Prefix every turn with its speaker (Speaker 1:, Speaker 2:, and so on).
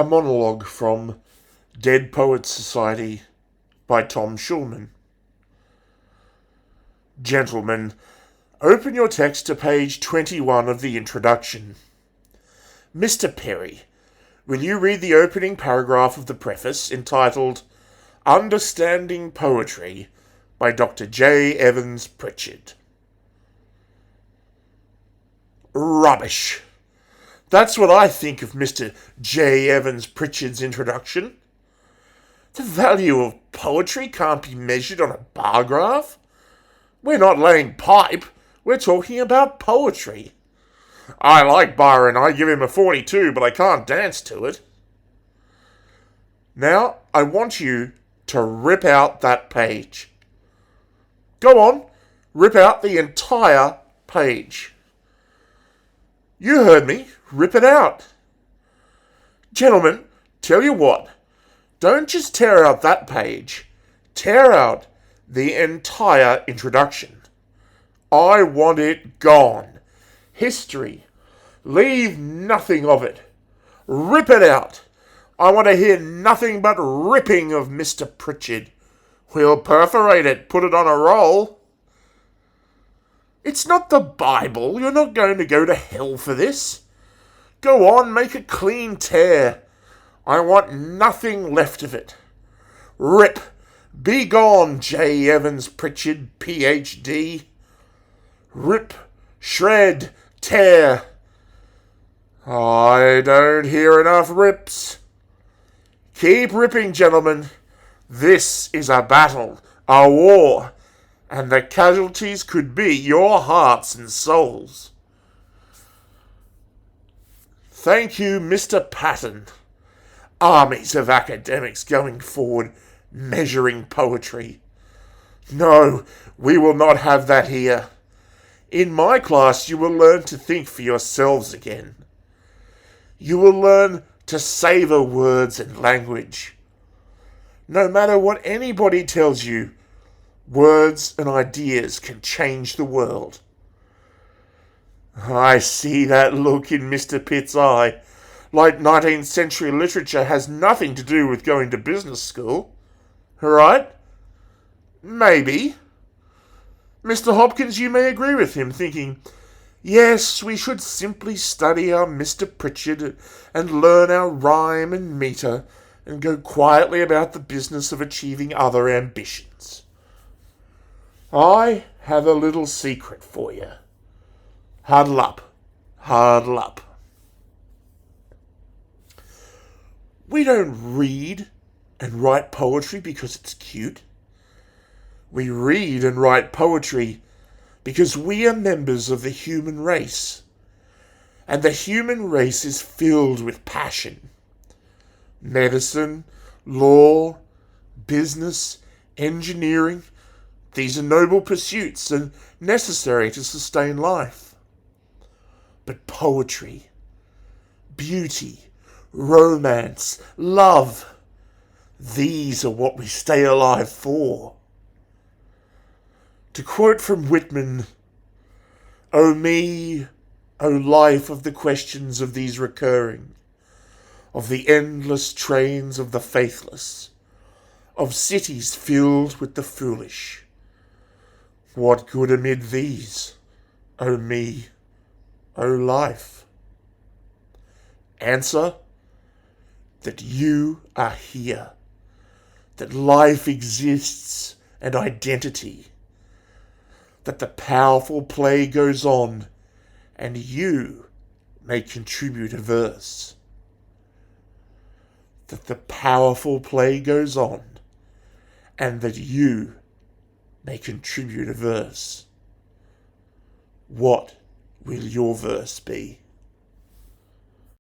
Speaker 1: A Monologue from Dead Poets Society by Tom Schulman. Gentlemen, open your text to page 21 of the introduction. Mr. Perry, will you read the opening paragraph of the preface entitled Understanding Poetry by Dr. J. Evans Pritchard? Rubbish. That's what I think of Mr. J. Evans Pritchard's introduction. The value of poetry can't be measured on a bar graph. We're not laying pipe, we're talking about poetry. I like Byron, I give him a 42, but I can't dance to it. Now, I want you to rip out that page. Go on, rip out the entire page. You heard me. Rip it out. Gentlemen, tell you what. Don't just tear out that page. Tear out the entire introduction. I want it gone. History. Leave nothing of it. Rip it out. I want to hear nothing but ripping of Mr. Pritchard. We'll perforate it, put it on a roll. It's not the Bible. You're not going to go to hell for this. Go on, make a clean tear. I want nothing left of it. Rip. Be gone, J. Evans Pritchard, Ph.D. Rip, shred, tear. I don't hear enough rips. Keep ripping, gentlemen. This is a battle, a war, and the casualties could be your hearts and souls. Thank you, Mr. Patton. Armies of academics going forward, measuring poetry. No, we will not have that here. In my class, you will learn to think for yourselves again. You will learn to savour words and language. No matter what anybody tells you, words and ideas can change the world. I see that look in Mr. Pitt's eye, like 19th century literature has nothing to do with going to business school. Right? Maybe. Mr. Hopkins, you may agree with him, thinking, yes, we should simply study our Mr. Pritchard and learn our rhyme and metre and go quietly about the business of achieving other ambitions. I have a little secret for you. Huddle up. Huddle up. We don't read and write poetry because it's cute. We read and write poetry because we are members of the human race. And the human race is filled with passion. Medicine, law, business, engineering, these are noble pursuits and necessary to sustain life. But poetry, beauty, romance, love, these are what we stay alive for. To quote from Whitman, "O me, O life of the questions of these recurring, of the endless trains of the faithless, of cities filled with the foolish. What good amid these, O me, O life?" Answer, that you are here, that life exists and identity, that the powerful play goes on and you may contribute a verse. That the powerful play goes on and that you may contribute a verse. What will your verse be?